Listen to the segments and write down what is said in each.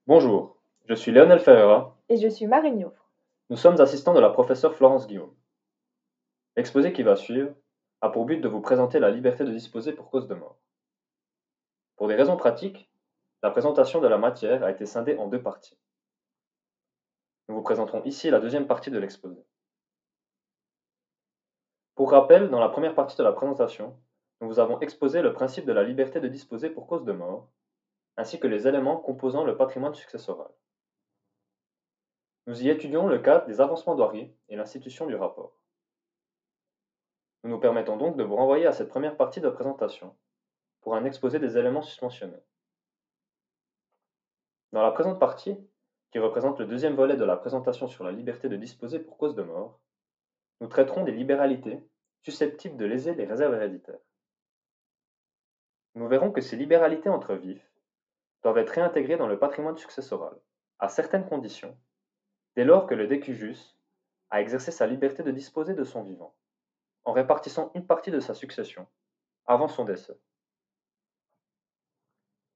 Bonjour, je suis Lionel Ferreira. Et je suis Marine Yoffre. Nous sommes assistants de la professeure Florence Guillaume. L'exposé qui va suivre a pour but de vous présenter la liberté de disposer pour cause de mort. Pour des raisons pratiques, la présentation de la matière a été scindée en deux parties. Nous vous présenterons ici la deuxième partie de l'exposé. Pour rappel, dans la première partie de la présentation, nous vous avons exposé le principe de la liberté de disposer pour cause de mort, ainsi que les éléments composant le patrimoine successoral. Nous y étudions le cas des avancements douairiers et l'institution du rapport. Nous nous permettons donc de vous renvoyer à cette première partie de présentation pour un exposé des éléments susmentionnés. Dans la présente partie, qui représente le deuxième volet de la présentation sur la liberté de disposer pour cause de mort, nous traiterons des libéralités susceptibles de léser les réserves héréditaires. Nous verrons que ces libéralités entre vifs doivent être réintégrées dans le patrimoine successoral, à certaines conditions, dès lors que le décujus a exercé sa liberté de disposer de son vivant, en répartissant une partie de sa succession avant son décès.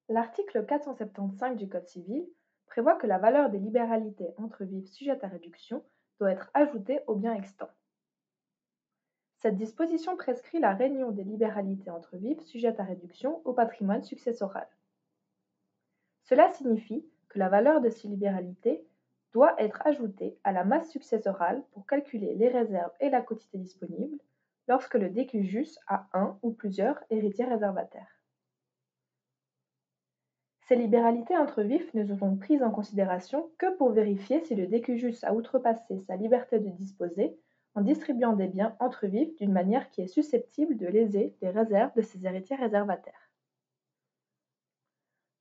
L'article 475 du Code civil prévoit que la valeur des libéralités entre vifs sujettes à réduction doit être ajoutée au bien extant. Cette disposition prescrit la réunion des libéralités entre vifs sujettes à réduction au patrimoine successoral. Cela signifie que la valeur de ces libéralités doit être ajoutée à la masse successorale pour calculer les réserves et la quotité disponible lorsque le décujus a un ou plusieurs héritiers réservataires. Ces libéralités entre vifs ne sont donc prises en considération que pour vérifier si le décujus a outrepassé sa liberté de disposer en distribuant des biens entre vifs d'une manière qui est susceptible de léser les réserves de ses héritiers réservataires.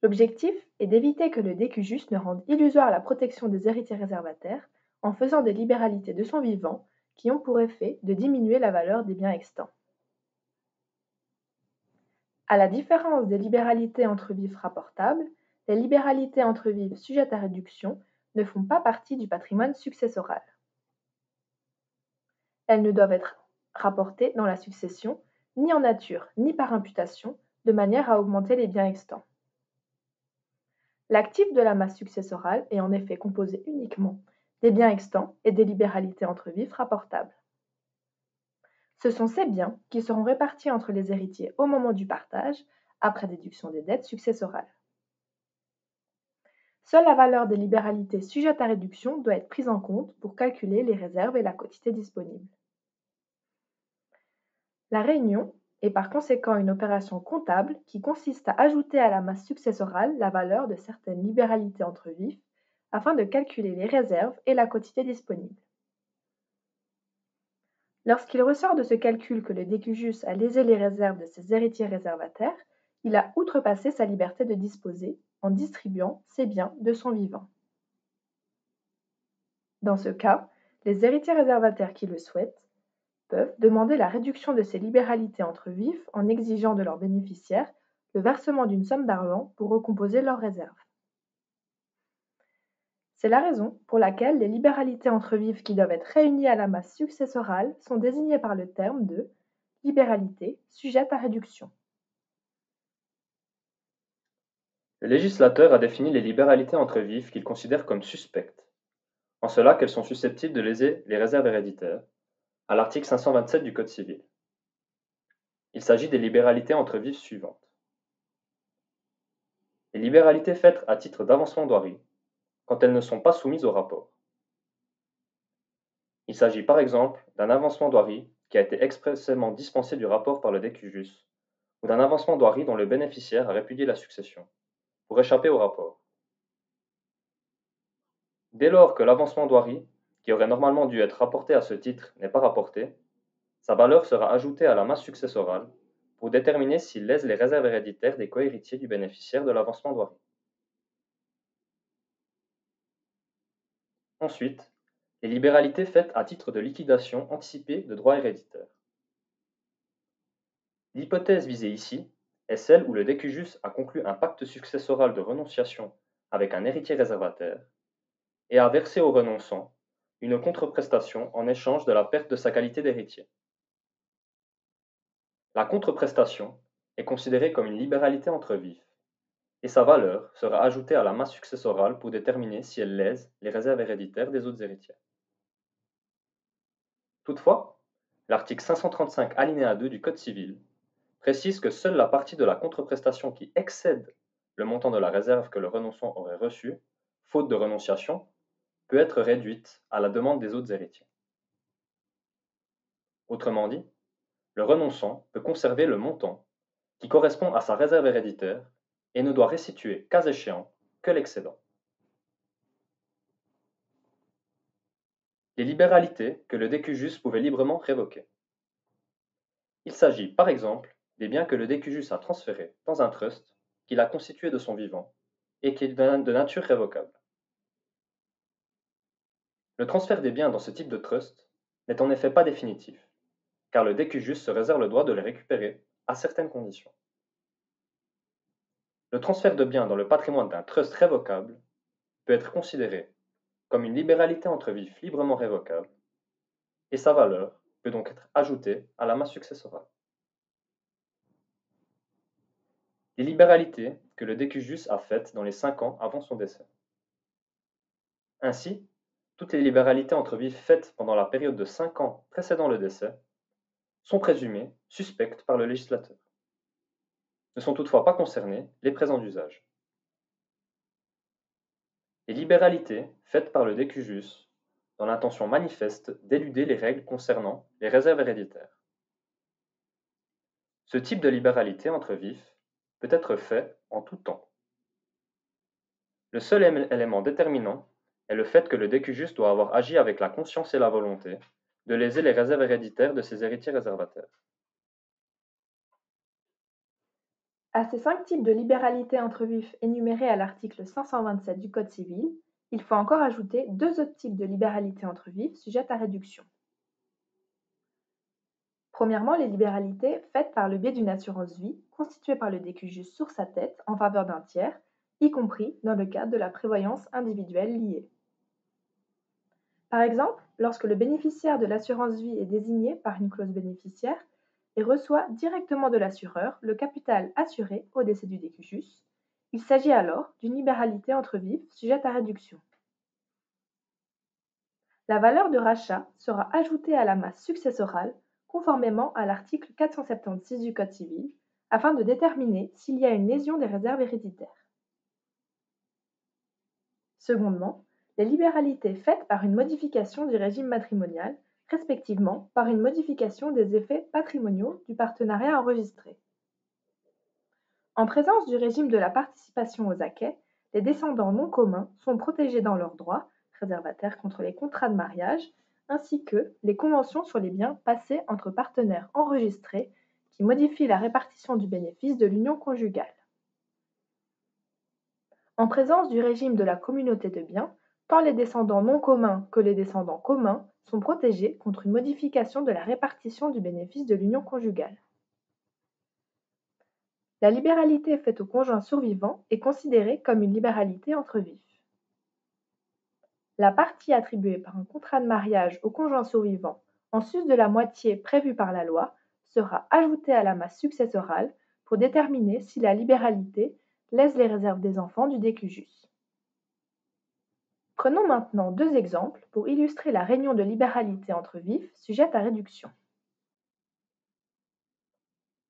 L'objectif est d'éviter que le décujus ne rende illusoire la protection des héritiers réservataires en faisant des libéralités de son vivant qui ont pour effet de diminuer la valeur des biens extants. À la différence des libéralités entre vifs rapportables, les libéralités entre vifs sujettes à réduction ne font pas partie du patrimoine successoral. Elles ne doivent être rapportées dans la succession ni en nature ni par imputation, de manière à augmenter les biens extants. L'actif de la masse successorale est en effet composé uniquement des biens extants et des libéralités entre vifs rapportables. Ce sont ces biens qui seront répartis entre les héritiers au moment du partage, après déduction des dettes successorales. Seule la valeur des libéralités sujettes à réduction doit être prise en compte pour calculer les réserves et la quotité disponible. La réunion est par conséquent une opération comptable qui consiste à ajouter à la masse successorale la valeur de certaines libéralités entre vifs afin de calculer les réserves et la quotité disponible. Lorsqu'il ressort de ce calcul que le décujus a lésé les réserves de ses héritiers réservataires, il a outrepassé sa liberté de disposer en distribuant ses biens de son vivant. Dans ce cas, les héritiers réservataires qui le souhaitent peuvent demander la réduction de ces libéralités entre vifs en exigeant de leurs bénéficiaires le versement d'une somme d'argent pour recomposer leurs réserves. C'est la raison pour laquelle les libéralités entre vifs qui doivent être réunies à la masse successorale sont désignées par le terme de libéralité sujette à réduction. Le législateur a défini les libéralités entre vifs qu'il considère comme suspectes, en cela qu'elles sont susceptibles de léser les réserves héréditaires, à l'article 527 du Code civil. Il s'agit des libéralités entre vifs suivantes. Les libéralités faites à titre d'avancement douarie, quand elles ne sont pas soumises au rapport. Il s'agit par exemple d'un avancement douarie qui a été expressément dispensé du rapport par le décujus, ou d'un avancement douarie dont le bénéficiaire a répudié la succession, pour échapper au rapport. Dès lors que l'avancement douarie, qui aurait normalement dû être rapporté à ce titre, n'est pas rapporté, sa valeur sera ajoutée à la masse successorale pour déterminer s'il lèse les réserves héréditaires des cohéritiers du bénéficiaire de l'avancement douarie. Ensuite, les libéralités faites à titre de liquidation anticipée de droits héréditaires. L'hypothèse visée ici est celle où le décujus a conclu un pacte successoral de renonciation avec un héritier réservataire et a versé au renonçant une contreprestation en échange de la perte de sa qualité d'héritier. La contreprestation est considérée comme une libéralité entre vifs et sa valeur sera ajoutée à la masse successorale pour déterminer si elle lèse les réserves héréditaires des autres héritiers. Toutefois, l'article 535 alinéa 2 du Code civil précise que seule la partie de la contreprestation qui excède le montant de la réserve que le renonçant aurait reçue, faute de renonciation, peut être réduite à la demande des autres héritiers. Autrement dit, le renonçant peut conserver le montant qui correspond à sa réserve héréditaire et ne doit restituer, cas échéant, que l'excédent. Les libéralités que le décujus pouvait librement révoquer. Il s'agit, par exemple, des biens que le décujus a transférés dans un trust qu'il a constitué de son vivant et qui est de nature révocable. Le transfert des biens dans ce type de trust n'est en effet pas définitif, car le décujus se réserve le droit de les récupérer à certaines conditions. Le transfert de biens dans le patrimoine d'un trust révocable peut être considéré comme une libéralité entre vifs librement révocable, et sa valeur peut donc être ajoutée à la masse successorale. Les libéralités que le décujus a faites dans les 5 ans avant son décès. Ainsi, toutes les libéralités entre vifs faites pendant la période de 5 ans précédant le décès sont présumées suspectes par le législateur. Ne sont toutefois pas concernés les présents d'usage. Les libéralités faites par le décujus dans l'intention manifeste d'éluder les règles concernant les réserves héréditaires. Ce type de libéralité entre vifs peut être fait en tout temps. Le seul élément déterminant est le fait que le décujus doit avoir agi avec la conscience et la volonté de léser les réserves héréditaires de ses héritiers réservataires. À ces 5 types de libéralité entre vifs énumérés à l'article 527 du Code civil, il faut encore ajouter 2 autres types de libéralité entre vifs sujettes à réduction. Premièrement, les libéralités faites par le biais d'une assurance vie constituée par le décujus sur sa tête en faveur d'un tiers, y compris dans le cadre de la prévoyance individuelle liée. Par exemple, lorsque le bénéficiaire de l'assurance vie est désigné par une clause bénéficiaire et reçoit directement de l'assureur le capital assuré au décès du décujus, il s'agit alors d'une libéralité entre vifs sujette à réduction. La valeur de rachat sera ajoutée à la masse successorale conformément à l'article 476 du Code civil afin de déterminer s'il y a une lésion des réserves héréditaires. Secondement, les libéralités faites par une modification du régime matrimonial, respectivement par une modification des effets patrimoniaux du partenariat enregistré. En présence du régime de la participation aux acquêts, les descendants non communs sont protégés dans leurs droits, réservataires contre les contrats de mariage, ainsi que les conventions sur les biens passés entre partenaires enregistrés qui modifient la répartition du bénéfice de l'union conjugale. En présence du régime de la communauté de biens, tant les descendants non communs que les descendants communs sont protégés contre une modification de la répartition du bénéfice de l'union conjugale. La libéralité faite au conjoint survivant est considérée comme une libéralité entre vifs. La partie attribuée par un contrat de mariage au conjoint survivant, en sus de la moitié prévue par la loi, sera ajoutée à la masse successorale pour déterminer si la libéralité lèse les réserves des enfants du décujus. Prenons maintenant 2 exemples pour illustrer la réunion de libéralité entre vifs sujette à réduction.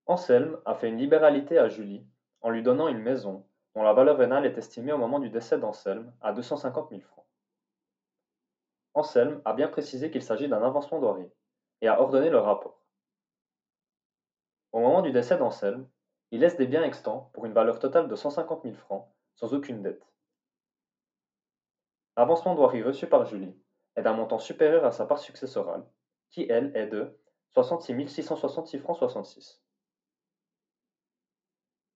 Anselme a fait une libéralité à Julie en lui donnant une maison dont la valeur vénale est estimée au moment du décès d'Anselme à 250 000 francs. Anselme a bien précisé qu'il s'agit d'un avancement d'Henri et a ordonné le rapport. Au moment du décès d'Anselme, il laisse des biens extants pour une valeur totale de 150 000 francs sans aucune dette. L'avancement d'Henri reçu par Julie est d'un montant supérieur à sa part successorale, qui elle est de 66 666 francs 66.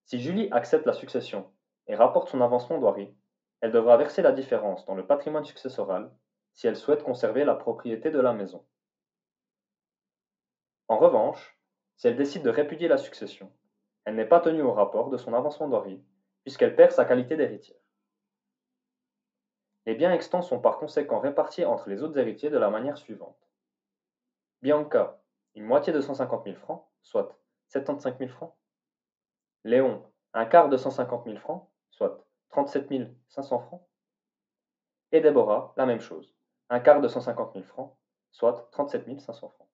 Si Julie accepte la succession et rapporte son avancement d'Henri, elle devra verser la différence dans le patrimoine successoral si elle souhaite conserver la propriété de la maison. En revanche, si elle décide de répudier la succession, elle n'est pas tenue au rapport de son avancement d'Henri, puisqu'elle perd sa qualité d'héritière. Les biens extants sont par conséquent répartis entre les autres héritiers de la manière suivante. Bianca, une moitié de 150 000 francs, soit 75 000 francs. Léon, un quart de 150 000 francs, soit 37 500 francs. Et Déborah, la même chose, un quart de 150 000 francs, soit 37 500 francs.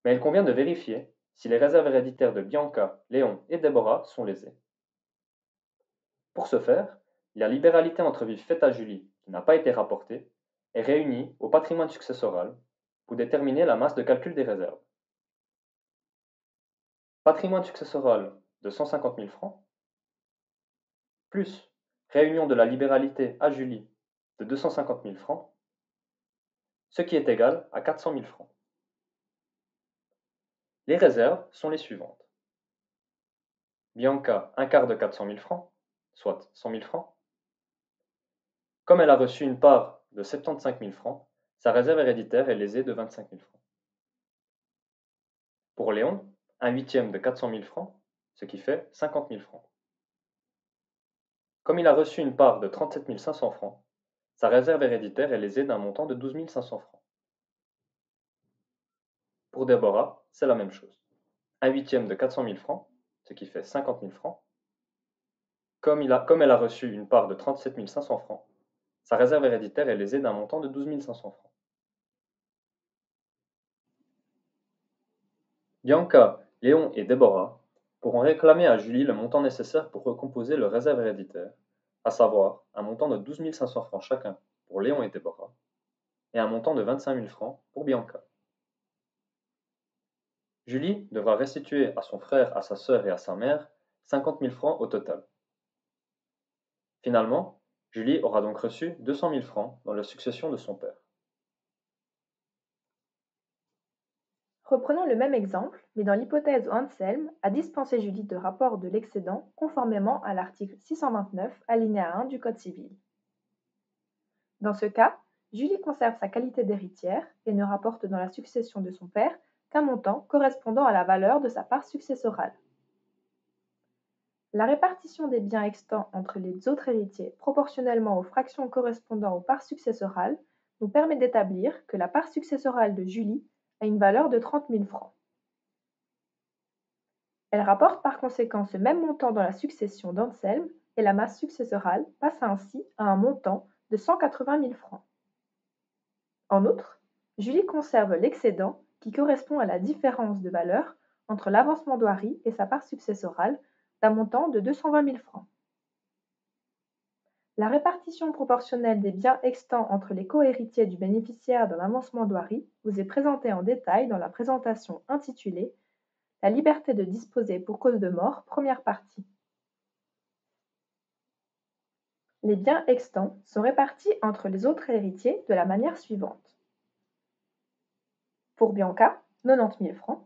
Mais il convient de vérifier si les réserves héréditaires de Bianca, Léon et Déborah sont lésées. Pour ce faire, la libéralité entre vifs faite à Julie, qui n'a pas été rapportée, est réunie au patrimoine successoral pour déterminer la masse de calcul des réserves. Patrimoine successoral de 150 000 francs, plus réunion de la libéralité à Julie de 250 000 francs, ce qui est égal à 400 000 francs. Les réserves sont les suivantes. Bianca, un quart de 400 000 francs, soit 100 000 francs. Comme elle a reçu une part de 75 000 francs, sa réserve héréditaire est lésée de 25 000 francs. Pour Léon, un huitième de 400 000 francs, ce qui fait 50 000 francs. Comme il a reçu une part de 37 500 francs, sa réserve héréditaire est lésée d'un montant de 12 500 francs. Pour Déborah, c'est la même chose. Un huitième de 400 000 francs, ce qui fait 50 000 francs. Comme elle a reçu une part de 37 500 francs, sa réserve héréditaire est lésée d'un montant de 12 500 francs. Bianca, Léon et Déborah pourront réclamer à Julie le montant nécessaire pour recomposer leur réserve héréditaire, à savoir un montant de 12 500 francs chacun pour Léon et Déborah, et un montant de 25 000 francs pour Bianca. Julie devra restituer à son frère, à sa sœur et à sa mère 50 000 francs au total. Finalement, Julie aura donc reçu 200 000 francs dans la succession de son père. Reprenons le même exemple, mais dans l'hypothèse où Anselme a dispensé Julie de rapport de l'excédent conformément à l'article 629 alinéa 1 du Code civil. Dans ce cas, Julie conserve sa qualité d'héritière et ne rapporte dans la succession de son père qu'un montant correspondant à la valeur de sa part successorale. La répartition des biens extants entre les autres héritiers proportionnellement aux fractions correspondant aux parts successorales nous permet d'établir que la part successorale de Julie a une valeur de 30 000 francs. Elle rapporte par conséquent ce même montant dans la succession d'Anselme et la masse successorale passe ainsi à un montant de 180 000 francs. En outre, Julie conserve l'excédent qui correspond à la différence de valeur entre l'avancement-doirie et sa part successorale d'un montant de 220 000 francs. La répartition proportionnelle des biens extants entre les cohéritiers du bénéficiaire de l'avancement-doirie vous est présentée en détail dans la présentation intitulée « La liberté de disposer pour cause de mort, première partie ». Les biens extants sont répartis entre les autres héritiers de la manière suivante. Pour Bianca, 90 000 francs.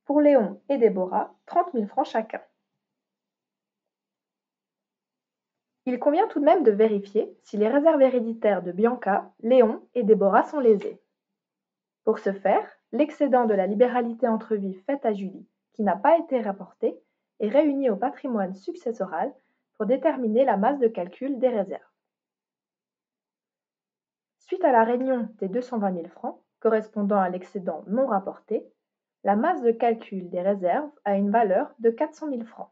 Pour Léon et Déborah, 30 000 francs chacun. Il convient tout de même de vérifier si les réserves héréditaires de Bianca, Léon et Déborah sont lésées. Pour ce faire, l'excédent de la libéralité entre vifs faite à Julie, qui n'a pas été rapporté, est réuni au patrimoine successoral pour déterminer la masse de calcul des réserves. Suite à la réunion des 220 000 francs, correspondant à l'excédent non rapporté, la masse de calcul des réserves a une valeur de 400 000 francs.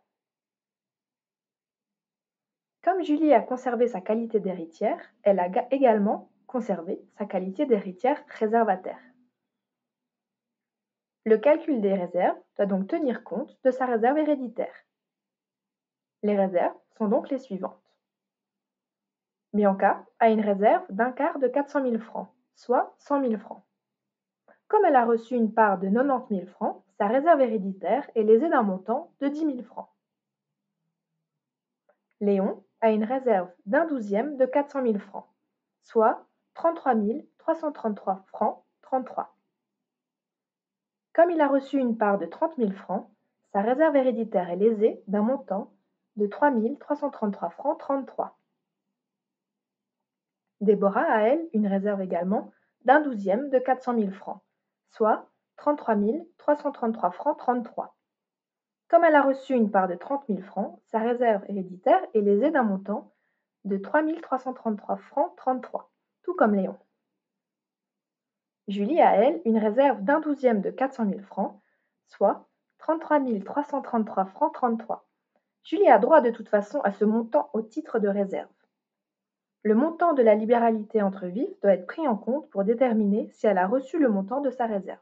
Comme Julie a conservé sa qualité d'héritière, elle a également conservé sa qualité d'héritière réservataire. Le calcul des réserves doit donc tenir compte de sa réserve héréditaire. Les réserves sont donc les suivantes. Bianca a une réserve d'un quart de 400 000 francs, soit 100 000 francs. Comme elle a reçu une part de 90 000 francs, sa réserve héréditaire est lésée d'un montant de 10 000 francs. Léon a une réserve d'un douzième de 400 000 francs, soit 33 333 francs 33. Comme il a reçu une part de 30 000 francs, sa réserve héréditaire est lésée d'un montant de 3 333 francs 33. Déborah a, elle, une réserve également d'un douzième de 400 000 francs, soit 33 333 francs 33. Comme elle a reçu une part de 30 000 francs, sa réserve héréditaire est lésée d'un montant de 3 333 francs 33, tout comme Léon. Julie a, elle, une réserve d'un douzième de 400 000 francs, soit 33 333 francs 33. Julie a droit de toute façon à ce montant au titre de réserve. Le montant de la libéralité entre vifs doit être pris en compte pour déterminer si elle a reçu le montant de sa réserve.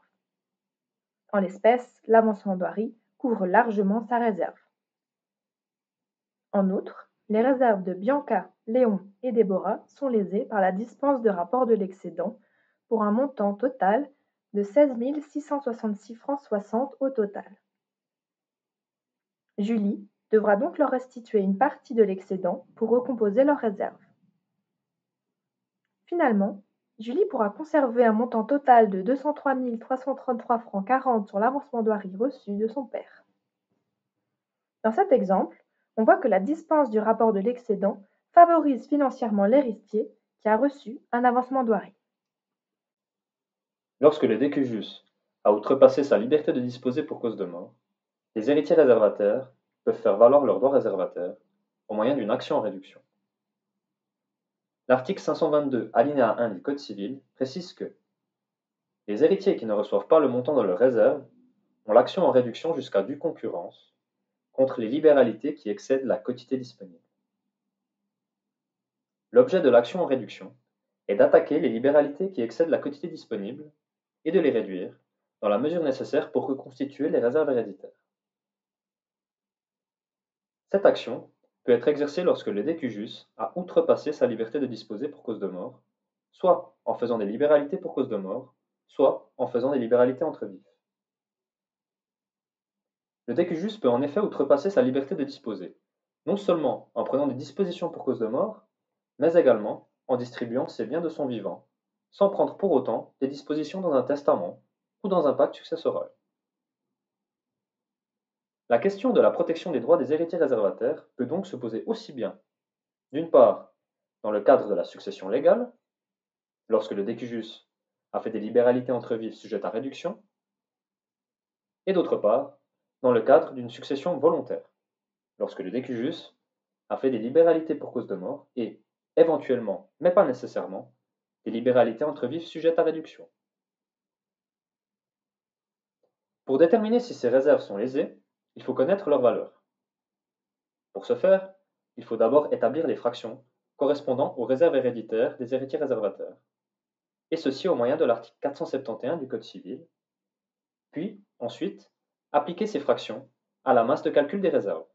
En l'espèce, l'avancement d'Hoiry couvre largement sa réserve. En outre, les réserves de Bianca, Léon et Déborah sont lésées par la dispense de rapport de l'excédent pour un montant total de 16 666 francs 60 au total. Julie devra donc leur restituer une partie de l'excédent pour recomposer leurs réserves. Finalement, Julie pourra conserver un montant total de 203 333 francs 40 sur l'avancement d'Hoiry reçu de son père. Dans cet exemple, on voit que la dispense du rapport de l'excédent favorise financièrement l'héritier qui a reçu un avancement d'Hoiry. Lorsque le décujus a outrepassé sa liberté de disposer pour cause de mort, les héritiers réservataires peuvent faire valoir leurs droits réservataires au moyen d'une action en réduction. L'article 522 alinéa 1 du Code civil précise que les héritiers qui ne reçoivent pas le montant de leur réserve ont l'action en réduction jusqu'à due concurrence contre les libéralités qui excèdent la quotité disponible. L'objet de l'action en réduction est d'attaquer les libéralités qui excèdent la quotité disponible et de les réduire dans la mesure nécessaire pour reconstituer les réserves héréditaires. Cette action peut être exercée lorsque le décujus a outrepassé sa liberté de disposer pour cause de mort, soit en faisant des libéralités pour cause de mort, soit en faisant des libéralités entre vifs. Le décujus peut en effet outrepasser sa liberté de disposer, non seulement en prenant des dispositions pour cause de mort, mais également en distribuant ses biens de son vivant, sans prendre pour autant des dispositions dans un testament ou dans un pacte successoral. La question de la protection des droits des héritiers réservataires peut donc se poser aussi bien, d'une part, dans le cadre de la succession légale, lorsque le décujus a fait des libéralités entre vifs sujettes à réduction, et d'autre part, dans le cadre d'une succession volontaire, lorsque le décujus a fait des libéralités pour cause de mort et, éventuellement, mais pas nécessairement, des libéralités entre vifs sujettes à réduction. Pour déterminer si ces réserves sont lésées, il faut connaître leur valeur. Pour ce faire, il faut d'abord établir les fractions correspondant aux réserves héréditaires des héritiers réservataires, et ceci au moyen de l'article 471 du Code civil, puis, ensuite, appliquer ces fractions à la masse de calcul des réserves.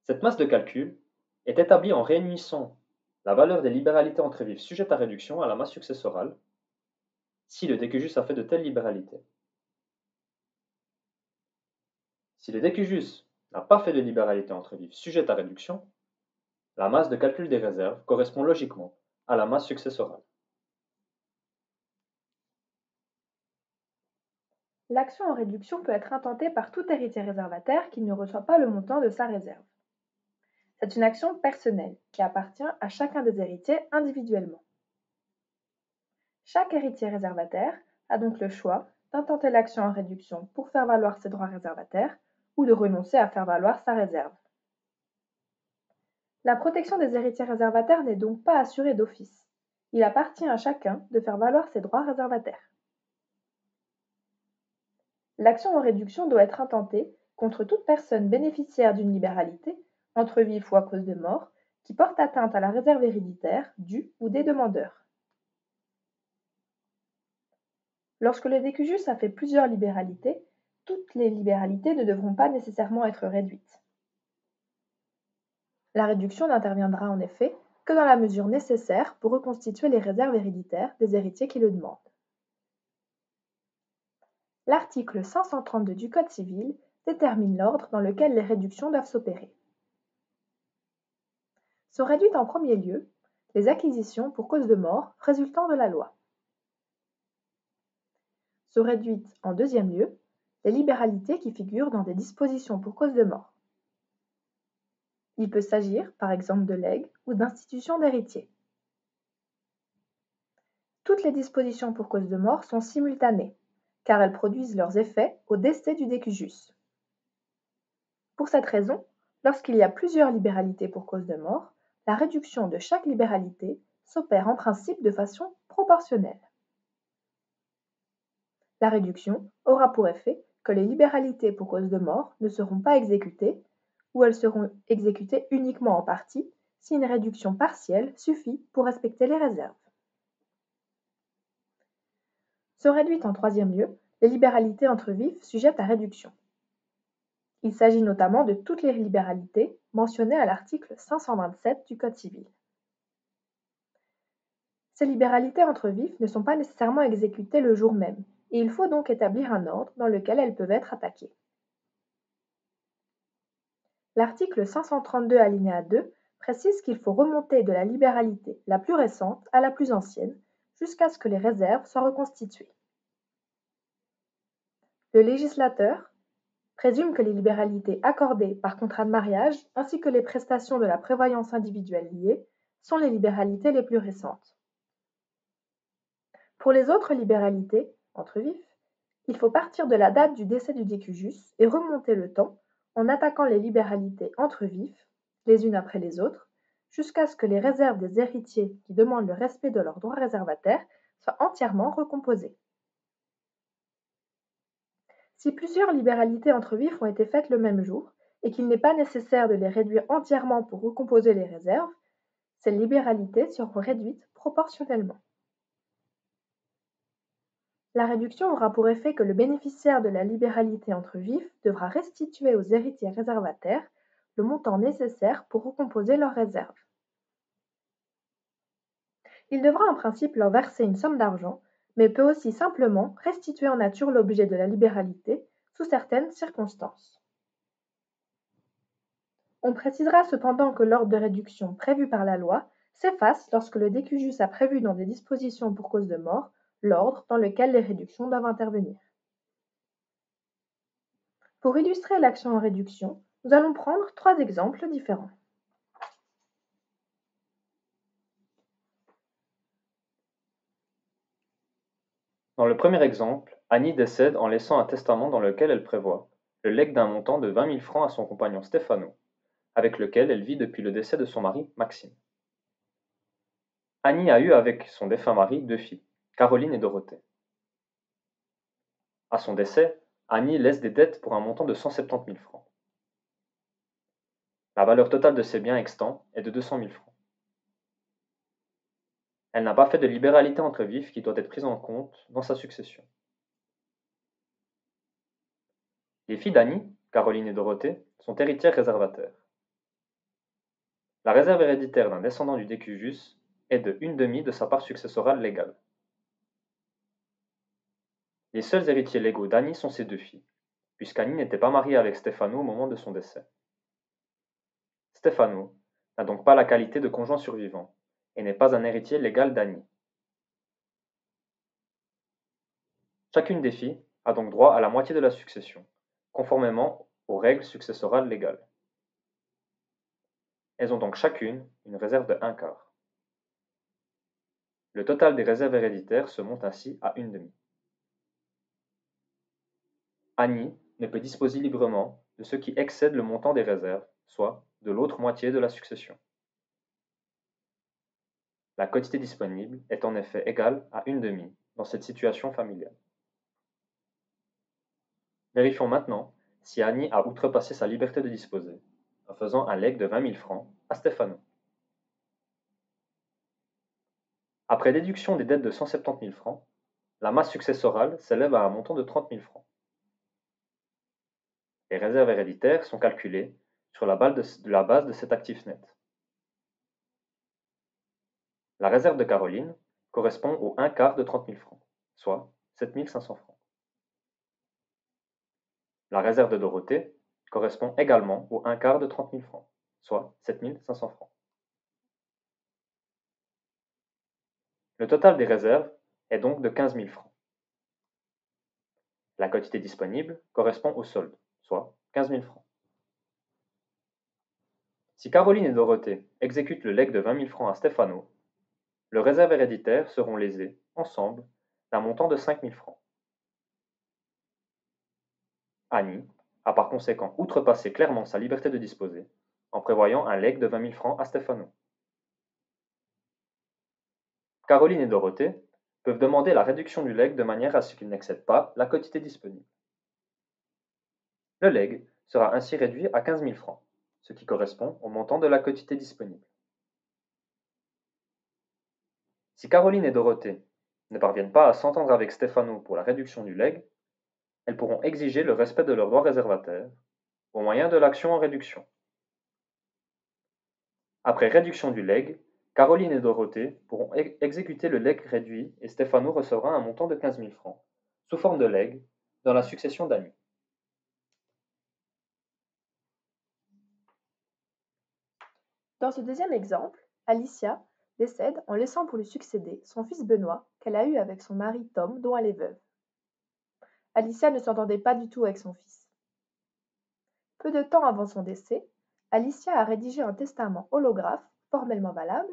Cette masse de calcul est établie en réunissant la valeur des libéralités entre vifs sujettes à réduction à la masse successorale, si le décujus a fait de telles libéralités. Si le décujus n'a pas fait de libéralité entre vifs sujette à réduction, la masse de calcul des réserves correspond logiquement à la masse successorale. L'action en réduction peut être intentée par tout héritier réservataire qui ne reçoit pas le montant de sa réserve. C'est une action personnelle qui appartient à chacun des héritiers individuellement. Chaque héritier réservataire a donc le choix d'intenter l'action en réduction pour faire valoir ses droits réservataires ou de renoncer à faire valoir sa réserve. La protection des héritiers réservataires n'est donc pas assurée d'office. Il appartient à chacun de faire valoir ses droits réservataires. L'action en réduction doit être intentée contre toute personne bénéficiaire d'une libéralité, entre vifs ou à cause de mort, qui porte atteinte à la réserve héréditaire du ou des demandeurs. Lorsque le décujus a fait plusieurs libéralités, toutes les libéralités ne devront pas nécessairement être réduites. La réduction n'interviendra en effet que dans la mesure nécessaire pour reconstituer les réserves héréditaires des héritiers qui le demandent. L'article 532 du Code civil détermine l'ordre dans lequel les réductions doivent s'opérer. Sont réduites en premier lieu les acquisitions pour cause de mort résultant de la loi. Sont réduites en deuxième lieu les libéralités qui figurent dans des dispositions pour cause de mort. Il peut s'agir par exemple de legs ou d'institutions d'héritiers. Toutes les dispositions pour cause de mort sont simultanées, car elles produisent leurs effets au décès du décujus. Pour cette raison, lorsqu'il y a plusieurs libéralités pour cause de mort, la réduction de chaque libéralité s'opère en principe de façon proportionnelle. La réduction aura pour effet que les libéralités pour cause de mort ne seront pas exécutées, ou elles seront exécutées uniquement en partie, si une réduction partielle suffit pour respecter les réserves. Sont réduites en troisième lieu les libéralités entre vifs sujettes à réduction. Il s'agit notamment de toutes les libéralités mentionnées à l'article 527 du Code civil. Ces libéralités entre vifs ne sont pas nécessairement exécutées le jour même, et il faut donc établir un ordre dans lequel elles peuvent être attaquées. L'article 532 alinéa 2 précise qu'il faut remonter de la libéralité la plus récente à la plus ancienne, jusqu'à ce que les réserves soient reconstituées. Le législateur présume que les libéralités accordées par contrat de mariage ainsi que les prestations de la prévoyance individuelle liée sont les libéralités les plus récentes. Pour les autres libéralités, entre vifs, il faut partir de la date du décès du décujus et remonter le temps en attaquant les libéralités entre vifs, les unes après les autres, jusqu'à ce que les réserves des héritiers qui demandent le respect de leurs droits réservataires soient entièrement recomposées. Si plusieurs libéralités entre vifs ont été faites le même jour, et qu'il n'est pas nécessaire de les réduire entièrement pour recomposer les réserves, ces libéralités seront réduites proportionnellement. La réduction aura pour effet que le bénéficiaire de la libéralité entre vifs devra restituer aux héritiers réservataires le montant nécessaire pour recomposer leurs réserves. Il devra en principe leur verser une somme d'argent, mais peut aussi simplement restituer en nature l'objet de la libéralité sous certaines circonstances. On précisera cependant que l'ordre de réduction prévu par la loi s'efface lorsque le décujus a prévu dans des dispositions pour cause de mort l'ordre dans lequel les réductions doivent intervenir. Pour illustrer l'action en réduction, nous allons prendre 3 exemples différents. Dans le premier exemple, Annie décède en laissant un testament dans lequel elle prévoit le legs d'un montant de 20 000 francs à son compagnon Stefano, avec lequel elle vit depuis le décès de son mari Maxime. Annie a eu avec son défunt mari 2 filles, Caroline et Dorothée. À son décès, Annie laisse des dettes pour un montant de 170 000 francs. La valeur totale de ses biens extants est de 200 000 francs. Elle n'a pas fait de libéralité entre vifs qui doit être prise en compte dans sa succession. Les filles d'Annie, Caroline et Dorothée, sont héritières réservataires. La réserve héréditaire d'un descendant du décujus est de 1/2 de sa part successorale légale. Les seuls héritiers légaux d'Annie sont ses 2 filles, puisqu'Annie n'était pas mariée avec Stefano au moment de son décès. Stefano n'a donc pas la qualité de conjoint survivant et n'est pas un héritier légal d'Annie. Chacune des filles a donc droit à la moitié de la succession, conformément aux règles successorales légales. Elles ont donc chacune une réserve de 1/4. Le total des réserves héréditaires se monte ainsi à 1/2. Annie ne peut disposer librement de ce qui excède le montant des réserves, soit de l'autre moitié de la succession. La quotité disponible est en effet égale à 1/2 dans cette situation familiale. Vérifions maintenant si Annie a outrepassé sa liberté de disposer, en faisant un legs de 20 000 francs à Stefano. Après déduction des dettes de 170 000 francs, la masse successorale s'élève à un montant de 30 000 francs. Les réserves héréditaires sont calculées sur la base de cet actif net. La réserve de Caroline correspond au 1/4 de 30 000 francs, soit 7 500 francs. La réserve de Dorothée correspond également au 1/4 de 30 000 francs, soit 7 500 francs. Le total des réserves est donc de 15 000 francs. La quotité disponible correspond au solde, soit 15 000 francs. Si Caroline et Dorothée exécutent le legs de 20 000 francs à Stefano, leurs réserves héréditaires seront lésées, ensemble, d'un montant de 5 000 francs. Annie a par conséquent outrepassé clairement sa liberté de disposer, en prévoyant un legs de 20 000 francs à Stefano. Caroline et Dorothée peuvent demander la réduction du legs de manière à ce qu'il n'excède pas la quotité disponible. Le legs sera ainsi réduit à 15 000 francs, ce qui correspond au montant de la quotité disponible. Si Caroline et Dorothée ne parviennent pas à s'entendre avec Stefano pour la réduction du legs, elles pourront exiger le respect de leurs droits réservataires au moyen de l'action en réduction. Après réduction du legs, Caroline et Dorothée pourront exécuter le legs réduit et Stefano recevra un montant de 15 000 francs, sous forme de legs, dans la succession d'amis. Dans ce deuxième exemple, Alicia décède en laissant pour lui succéder son fils Benoît qu'elle a eu avec son mari Tom dont elle est veuve. Alicia ne s'entendait pas du tout avec son fils. Peu de temps avant son décès, Alicia a rédigé un testament holographe, formellement valable,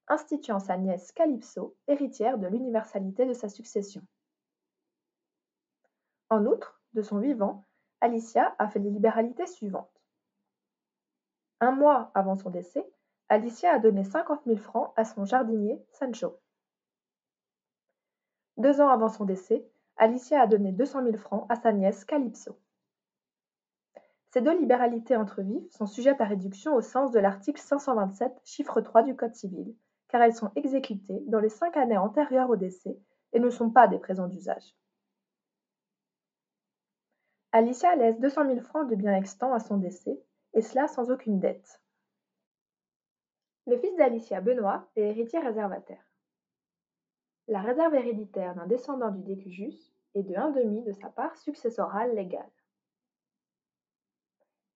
instituant sa nièce Calypso héritière de l'universalité de sa succession. En outre, de son vivant, Alicia a fait les libéralités suivantes. Un mois avant son décès, Alicia a donné 50 000 francs à son jardinier Sancho. 2 ans avant son décès, Alicia a donné 200 000 francs à sa nièce Calypso. Ces deux libéralités entre vifs sont sujettes à réduction au sens de l'article 527, chiffre 3 du Code civil, car elles sont exécutées dans les 5 années antérieures au décès et ne sont pas des présents d'usage. Alicia laisse 200 000 francs de biens extants à son décès, et cela sans aucune dette. Le fils d'Alicia, Benoît, est héritier réservataire. La réserve héréditaire d'un descendant du décujus est de 1/2 de sa part successorale légale.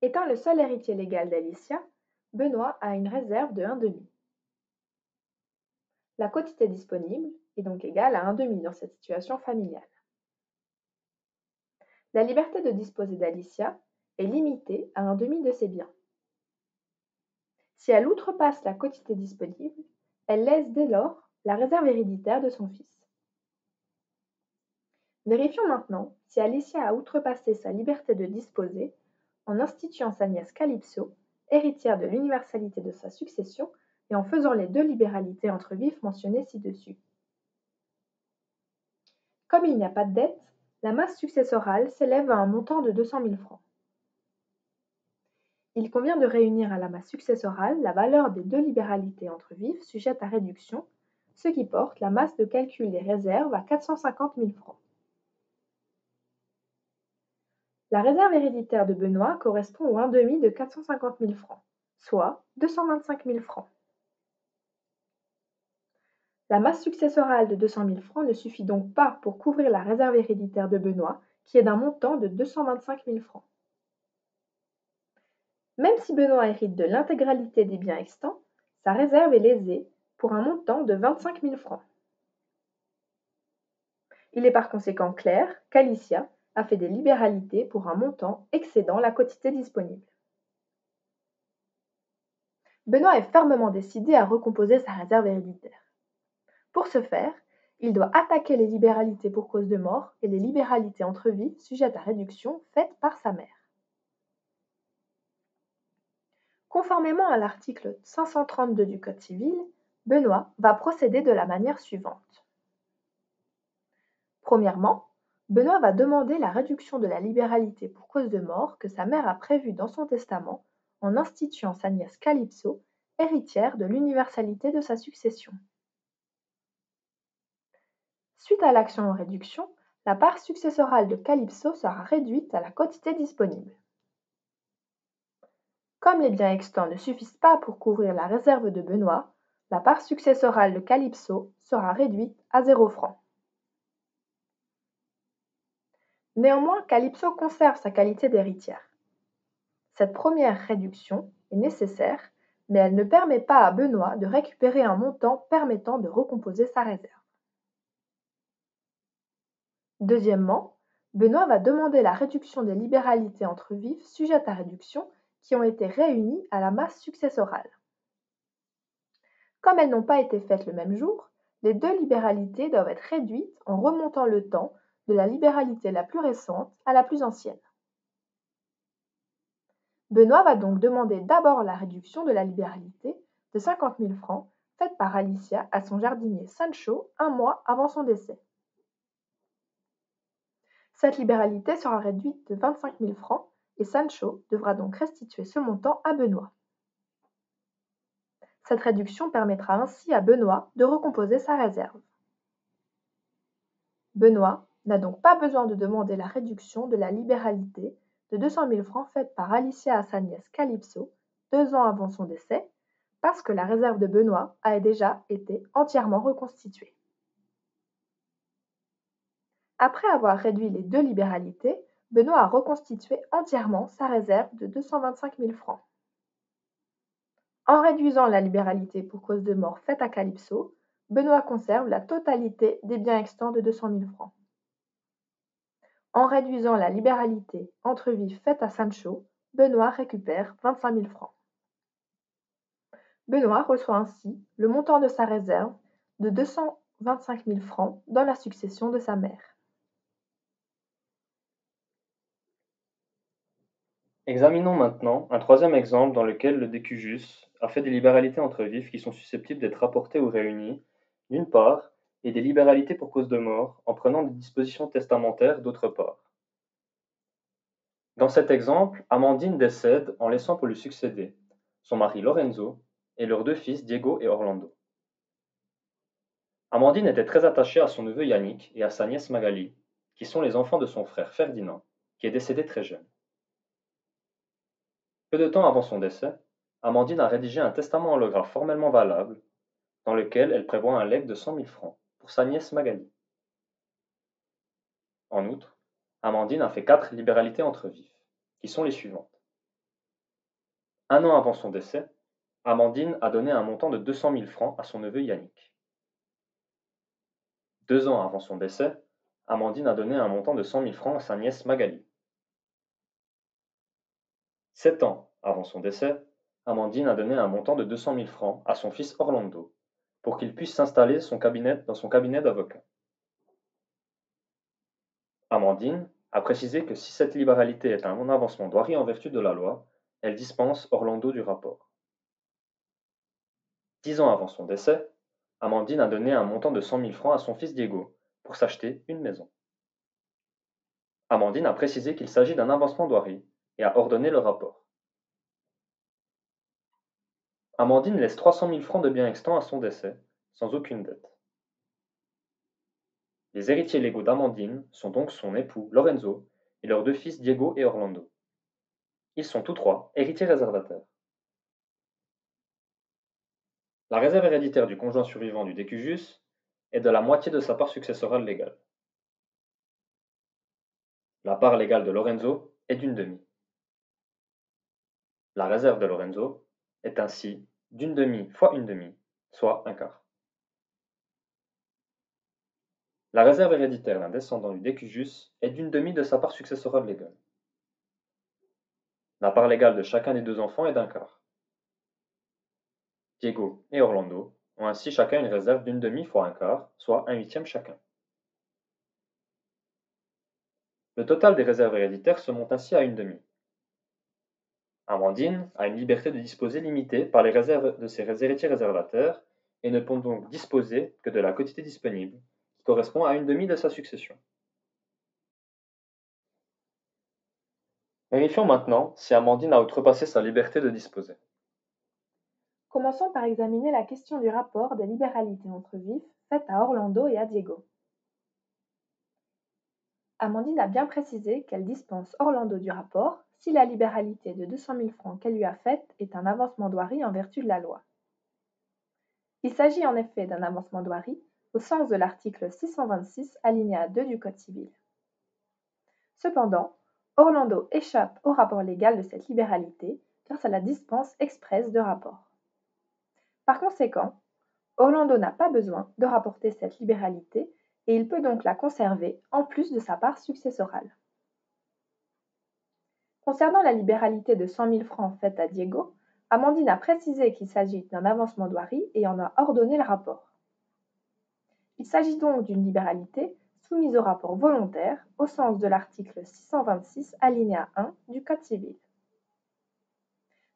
Étant le seul héritier légal d'Alicia, Benoît a une réserve de 1/2. La quotité disponible est donc égale à 1/2 dans cette situation familiale. La liberté de disposer d'Alicia est limitée à 1/2 de ses biens. Si elle outrepasse la quotité disponible, elle laisse dès lors la réserve héréditaire de son fils. Vérifions maintenant si Alicia a outrepassé sa liberté de disposer en instituant sa nièce Calypso, héritière de l'universalité de sa succession, et en faisant les deux libéralités entre vifs mentionnées ci-dessus. Comme il n'y a pas de dette, la masse successorale s'élève à un montant de 200 000 francs. Il convient de réunir à la masse successorale la valeur des deux libéralités entre vifs sujettes à réduction, ce qui porte la masse de calcul des réserves à 450 000 francs. La réserve héréditaire de Benoît correspond au 1/2 de 450 000 francs, soit 225 000 francs. La masse successorale de 200 000 francs ne suffit donc pas pour couvrir la réserve héréditaire de Benoît, qui est d'un montant de 225 000 francs. Même si Benoît hérite de l'intégralité des biens extants, sa réserve est lésée pour un montant de 25 000 francs. Il est par conséquent clair qu'Alicia a fait des libéralités pour un montant excédant la quotité disponible. Benoît est fermement décidé à recomposer sa réserve héréditaire. Pour ce faire, il doit attaquer les libéralités pour cause de mort et les libéralités entre vies sujettes à réduction faites par sa mère. Conformément à l'article 532 du Code civil, Benoît va procéder de la manière suivante. Premièrement, Benoît va demander la réduction de la libéralité pour cause de mort que sa mère a prévue dans son testament en instituant sa nièce Calypso, héritière de l'universalité de sa succession. Suite à l'action en réduction, la part successorale de Calypso sera réduite à la quotité disponible. Comme les biens extants ne suffisent pas pour couvrir la réserve de Benoît, la part successorale de Calypso sera réduite à 0 francs. Néanmoins, Calypso conserve sa qualité d'héritière. Cette première réduction est nécessaire, mais elle ne permet pas à Benoît de récupérer un montant permettant de recomposer sa réserve. Deuxièmement, Benoît va demander la réduction des libéralités entre vifs sujettes à réduction qui ont été réunies à la masse successorale. Comme elles n'ont pas été faites le même jour, les deux libéralités doivent être réduites en remontant le temps de la libéralité la plus récente à la plus ancienne. Benoît va donc demander d'abord la réduction de la libéralité de 50 000 francs faite par Alicia à son jardinier Sancho un mois avant son décès. Cette libéralité sera réduite de 25 000 francs et Sancho devra donc restituer ce montant à Benoît. Cette réduction permettra ainsi à Benoît de recomposer sa réserve. Benoît n'a donc pas besoin de demander la réduction de la libéralité de 200 000 francs faite par Alicia à sa nièce Calypso 2 ans avant son décès, parce que la réserve de Benoît a déjà été entièrement reconstituée. Après avoir réduit les deux libéralités, Benoît a reconstitué entièrement sa réserve de 225 000 francs. En réduisant la libéralité pour cause de mort faite à Calypso, Benoît conserve la totalité des biens extants de 200 000 francs. En réduisant la libéralité entre vifs faite à Sancho, Benoît récupère 25 000 francs. Benoît reçoit ainsi le montant de sa réserve de 225 000 francs dans la succession de sa mère. Examinons maintenant un troisième exemple dans lequel le décujus a fait des libéralités entre vifs qui sont susceptibles d'être rapportées ou réunies, d'une part, et des libéralités pour cause de mort en prenant des dispositions testamentaires, d'autre part. Dans cet exemple, Amandine décède en laissant pour lui succéder son mari Lorenzo et leurs deux fils Diego et Orlando. Amandine était très attachée à son neveu Yannick et à sa nièce Magali, qui sont les enfants de son frère Ferdinand, qui est décédé très jeune. Peu de temps avant son décès, Amandine a rédigé un testament holographe formellement valable, dans lequel elle prévoit un legs de 100 000 francs pour sa nièce Magali. En outre, Amandine a fait 4 libéralités entre vifs, qui sont les suivantes. Un an avant son décès, Amandine a donné un montant de 200 000 francs à son neveu Yannick. 2 ans avant son décès, Amandine a donné un montant de 100 000 francs à sa nièce Magali. 7 ans avant son décès, Amandine a donné un montant de 200 000 francs à son fils Orlando pour qu'il puisse s'installer dans son cabinet d'avocat. Amandine a précisé que si cette libéralité est un avancement d'Oiry en vertu de la loi, elle dispense Orlando du rapport. 10 ans avant son décès, Amandine a donné un montant de 100 000 francs à son fils Diego pour s'acheter une maison. Amandine a précisé qu'il s'agit d'un avancement d'Oiry et a ordonné le rapport. Amandine laisse 300 000 francs de biens extants à son décès, sans aucune dette. Les héritiers légaux d'Amandine sont donc son époux Lorenzo et leurs deux fils Diego et Orlando. Ils sont tous trois héritiers réservataires. La réserve héréditaire du conjoint survivant du décujus est de la moitié de sa part successorale légale. La part légale de Lorenzo est d'une demi. La réserve de Lorenzo est ainsi d'une demi fois une demi, soit un quart. La réserve héréditaire d'un descendant du décujus est d'une demi de sa part successorale légale. La part légale de chacun des deux enfants est d'un quart. Diego et Orlando ont ainsi chacun une réserve d'une demi fois un quart, soit un huitième chacun. Le total des réserves héréditaires se monte ainsi à une demi. Amandine a une liberté de disposer limitée par les réserves de ses héritiers réservataires et ne peut donc disposer que de la quotité disponible, qui correspond à une demi de sa succession. Vérifions maintenant si Amandine a outrepassé sa liberté de disposer. Commençons par examiner la question du rapport des libéralités entre vifs faites à Orlando et à Diego. Amandine a bien précisé qu'elle dispense Orlando du rapport si la libéralité de 200 000 francs qu'elle lui a faite est un avancement d'Oiry en vertu de la loi. Il s'agit en effet d'un avancement d'Oiry au sens de l'article 626 alinéa 2 du Code civil. Cependant, Orlando échappe au rapport légal de cette libéralité grâce à la dispense expresse de rapport. Par conséquent, Orlando n'a pas besoin de rapporter cette libéralité et il peut donc la conserver en plus de sa part successorale. Concernant la libéralité de 100 000 francs faite à Diego, Amandine a précisé qu'il s'agit d'un avancement d'Oiry et en a ordonné le rapport. Il s'agit donc d'une libéralité soumise au rapport volontaire au sens de l'article 626 alinéa 1 du Code civil.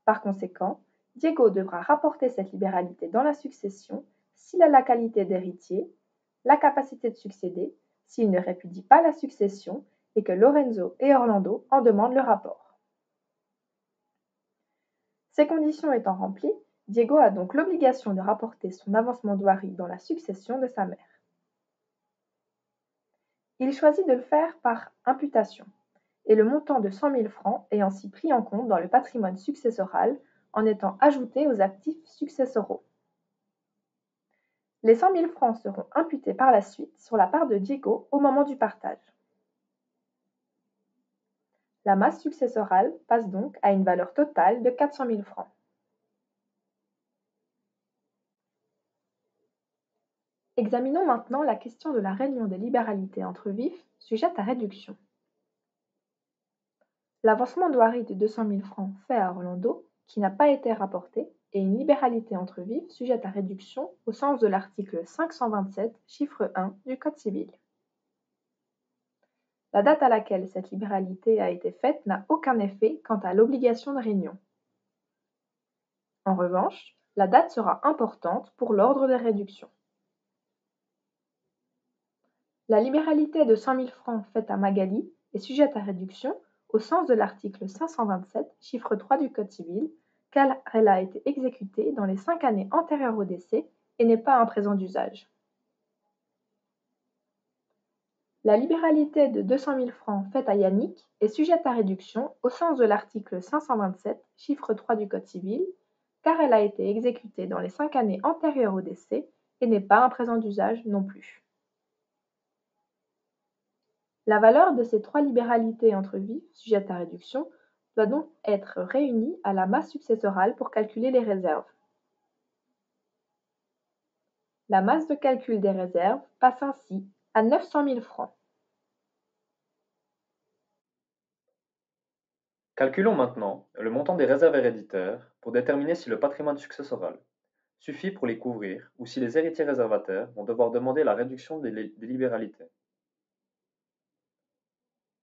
Par conséquent, Diego devra rapporter cette libéralité dans la succession s'il a la qualité d'héritier, la capacité de succéder, s'il ne répudie pas la succession et que Lorenzo et Orlando en demandent le rapport. Ces conditions étant remplies, Diego a donc l'obligation de rapporter son avancement douari dans la succession de sa mère. Il choisit de le faire par imputation, et le montant de 100 000 francs est ainsi pris en compte dans le patrimoine successoral en étant ajouté aux actifs successoraux. Les 100 000 francs seront imputés par la suite sur la part de Diego au moment du partage. La masse successorale passe donc à une valeur totale de 400 000 francs. Examinons maintenant la question de la réunion des libéralités entre vifs sujette à réduction. L'avancement douari de 200 000 francs fait à Orlando, qui n'a pas été rapporté, est une libéralité entre vifs sujette à réduction au sens de l'article 527, chiffre 1 du Code civil. La date à laquelle cette libéralité a été faite n'a aucun effet quant à l'obligation de réunion. En revanche, la date sera importante pour l'ordre des réductions. La libéralité de 100 000 francs faite à Magali est sujette à réduction au sens de l'article 527, chiffre 3 du Code civil, car elle a été exécutée dans les 5 années antérieures au décès et n'est pas un présent d'usage. La libéralité de 200 000 francs faite à Yannick est sujette à réduction au sens de l'article 527, chiffre 3 du Code civil, car elle a été exécutée dans les 5 années antérieures au décès et n'est pas un présent d'usage non plus. La valeur de ces trois libéralités entre vifs sujettes à réduction doit donc être réunie à la masse successorale pour calculer les réserves. La masse de calcul des réserves passe ainsi à 900 000 francs. Calculons maintenant le montant des réserves héréditaires pour déterminer si le patrimoine successoral suffit pour les couvrir ou si les héritiers réservataires vont devoir demander la réduction des libéralités.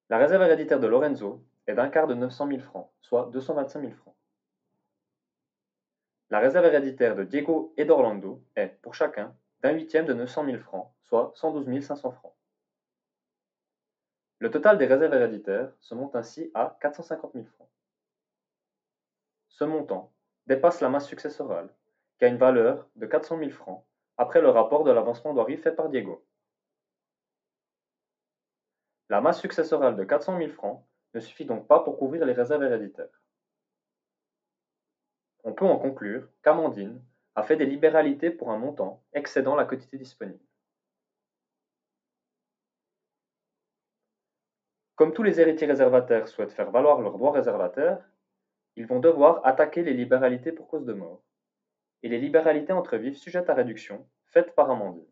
La réserve héréditaire de Lorenzo est d'un quart de 900 000 francs, soit 225 000 francs. La réserve héréditaire de Diego et d'Orlando est, pour chacun, d'un huitième de 900 000 francs, soit 112 500 francs. Le total des réserves héréditaires se monte ainsi à 450 000 francs. Ce montant dépasse la masse successorale, qui a une valeur de 400 000 francs après le rapport de l'avancement douari fait par Diego. La masse successorale de 400 000 francs ne suffit donc pas pour couvrir les réserves héréditaires. On peut en conclure qu'Amandine a fait des libéralités pour un montant excédant la quotité disponible. Comme tous les héritiers réservataires souhaitent faire valoir leurs droits réservataires, ils vont devoir attaquer les libéralités pour cause de mort et les libéralités entre vifs sujettes à réduction faites par Amandine.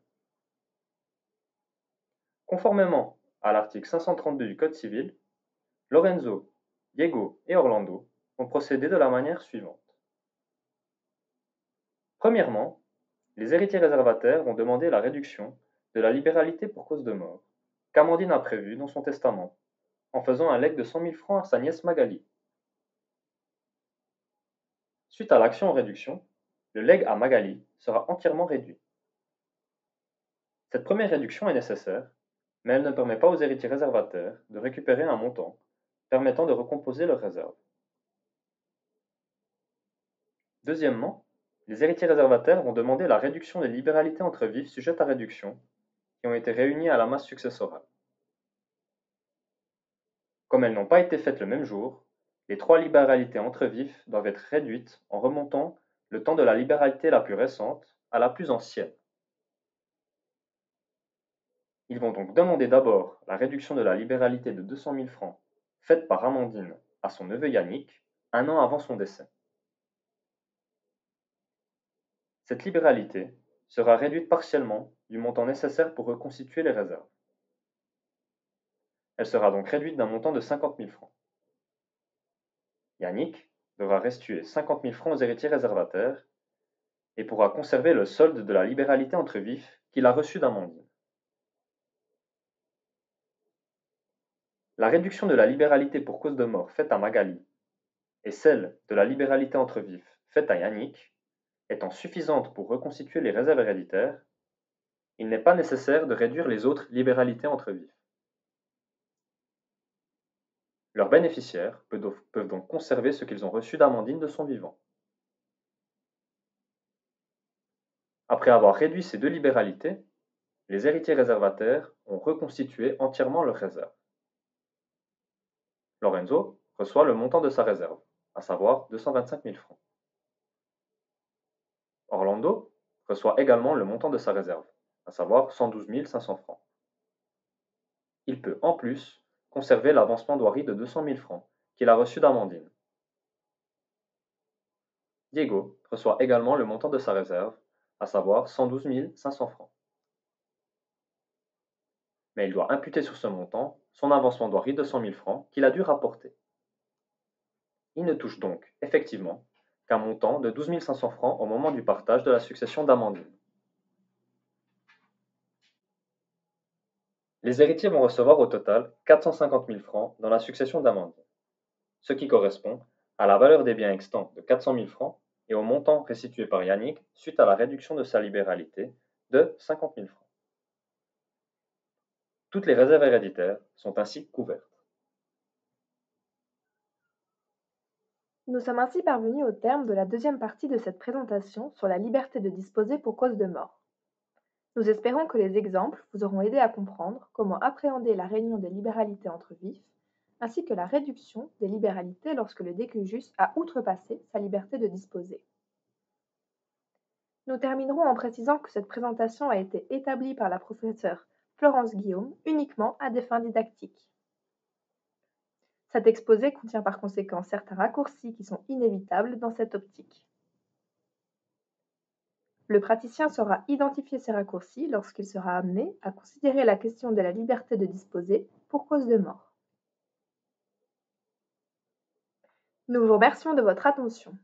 Conformément à l'article 532 du Code civil, Lorenzo, Diego et Orlando vont procéder de la manière suivante. Premièrement, les héritiers réservataires vont demander la réduction de la libéralité pour cause de mort, qu'Amandine a prévue dans son testament, en faisant un legs de 100 000 francs à sa nièce Magali. Suite à l'action en réduction, le legs à Magali sera entièrement réduit. Cette première réduction est nécessaire, mais elle ne permet pas aux héritiers réservataires de récupérer un montant permettant de recomposer leurs réserves. Deuxièmement, les héritiers réservataires vont demander la réduction des libéralités entre vifs sujettes à réduction qui ont été réunies à la masse successorale. Comme elles n'ont pas été faites le même jour, les trois libéralités entre vifs doivent être réduites en remontant le temps de la libéralité la plus récente à la plus ancienne. Ils vont donc demander d'abord la réduction de la libéralité de 200 000 francs faite par Amandine à son neveu Yannick un an avant son décès. Cette libéralité sera réduite partiellement du montant nécessaire pour reconstituer les réserves. Elle sera donc réduite d'un montant de 50 000 francs. Yannick devra restituer 50 000 francs aux héritiers réservataires et pourra conserver le solde de la libéralité entre vifs qu'il a reçu d'Amandine. La réduction de la libéralité pour cause de mort faite à Magali et celle de la libéralité entre vifs faite à Yannick étant suffisantes pour reconstituer les réserves héréditaires, il n'est pas nécessaire de réduire les autres libéralités entre vifs. Leurs bénéficiaires peuvent donc conserver ce qu'ils ont reçu d'Amandine de son vivant. Après avoir réduit ces deux libéralités, les héritiers réservataires ont reconstitué entièrement leurs réserves. Lorenzo reçoit le montant de sa réserve, à savoir 225 000 francs. Orlando reçoit également le montant de sa réserve, à savoir 112 500 francs. Il peut en plus conserver l'avance-mandoirie de 200 000 francs qu'il a reçu d'Amandine. Diego reçoit également le montant de sa réserve, à savoir 112 500 francs. Mais il doit imputer sur ce montant son avance-mandoirie de 100 000 francs qu'il a dû rapporter. Il ne touche donc, effectivement, qu'un montant de 12 500 francs au moment du partage de la succession d'Amandine. Les héritiers vont recevoir au total 450 000 francs dans la succession d'Amandine, ce qui correspond à la valeur des biens extants de 400 000 francs et au montant restitué par Yannick suite à la réduction de sa libéralité de 50 000 francs. Toutes les réserves héréditaires sont ainsi couvertes. Nous sommes ainsi parvenus au terme de la deuxième partie de cette présentation sur la liberté de disposer pour cause de mort. Nous espérons que les exemples vous auront aidé à comprendre comment appréhender la réunion des libéralités entre vifs, ainsi que la réduction des libéralités lorsque le décujus a outrepassé sa liberté de disposer. Nous terminerons en précisant que cette présentation a été établie par la professeure Florence Guillaume uniquement à des fins didactiques. Cet exposé contient par conséquent certains raccourcis qui sont inévitables dans cette optique. Le praticien saura identifier ces raccourcis lorsqu'il sera amené à considérer la question de la liberté de disposer pour cause de mort. Nous vous remercions de votre attention.